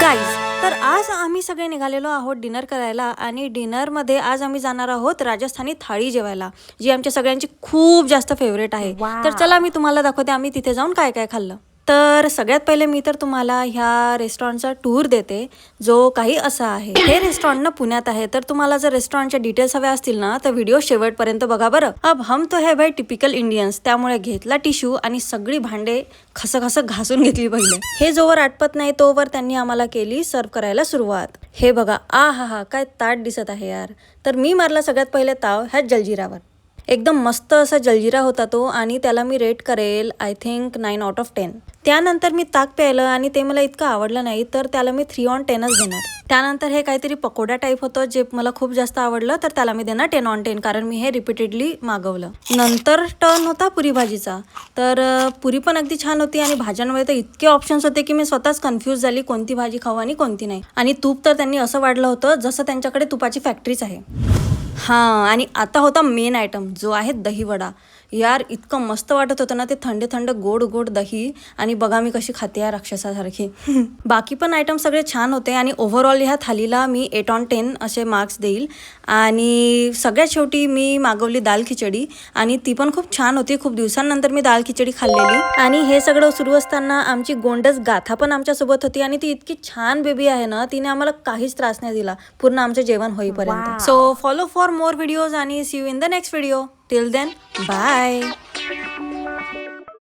Guys, तर आज आम्ही सगळे निघालेलो आहोत डिनर करायला आणि डिनरमध्ये आज आम्ही जाणार आहोत राजस्थानी थाळी जेवायला, जी आमच्या सगळ्यांची खूप जास्त फेवरेट आहे. तर चला मी तुम्हाला दाखवते आम्ही तिथे जाऊन काय काय खाल्लं. तर सगळ्यात पहिले मी तर तुम्हाला ह्या रेस्टॉरंटचा टूर देते, जो काही असा आहे. हे रेस्टॉरंट ना पुण्यात आहे. तर तुम्हाला जर रेस्टॉरंटच्या डिटेल्स हवे असतील ना तर व्हिडिओ शेवटपर्यंत बघा बरं. अब हम तो है भाई टिपिकल इंडियन्स, त्यामुळे घेतला टिश्यू आणि सगळी भांडे खसखस घासून घेतली पहिले. हे जोवर आटपत नाही तोवर त्यांनी आम्हाला केली सर्व करायला सुरुवात. हे बघा, आ हा हा काय ताट दिसत आहे यार. तर मी मारला सगळ्यात पहिले ताव ह्या जलजिरावर. एकदम मस्त असा जलजिरा होता तो आणि त्याला मी रेट करेल आय थिंक 9/10. त्यानंतर मी ताक प्यायलं आणि ते मला इतकं आवडलं नाही तर त्याला मी 3/10च देणार. त्यानंतर हे काहीतरी पकोडा टाईप होतं जे मला खूप जास्त आवडलं तर त्याला मी देणार 10/10 कारण मी हे रिपीटेडली मागवलं. नंतर टर्न होता पुरी भाजीचा. तर पुरी पण अगदी छान होती आणि भाज्यांमध्ये तर इतके ऑप्शन्स होते की मी स्वतःच कन्फ्यूज झाली कोणती भाजी खाऊ आणि कोणती नाही. आणि तूप तर त्यांनी असं वाढलं होतं जसं त्यांच्याकडे तुपाची फॅक्टरीच आहे. हां, आणि आता होता मेन आयटम जो आहे दहीवडा. यार इतकं मस्त वाटत होतं ना ते थंड थंड गोड गोड दही. आणि बघा मी कशी खाते या राक्षसासारखी. बाकी पण आयटम सगळे छान होते आणि ओव्हरऑल ह्या थालीला मी 8/10 असे मार्क्स देईल. आणि सगळ्यात शेवटी मी मागवली दाल खिचडी आणि ती पण खूप छान होती. खूप दिवसांनंतर मी दाल खिचडी खाल्लेली. आणि हे सगळं सुरू असताना आमची गोंडस गाथा पण आमच्यासोबत होती आणि ती इतकी छान बेबी आहे ना, तिने आम्हाला काहीच त्रास नाही दिला पूर्ण आमचं जेवण होईपर्यंत. So follow for more videos and see you in the next video. Till then, bye.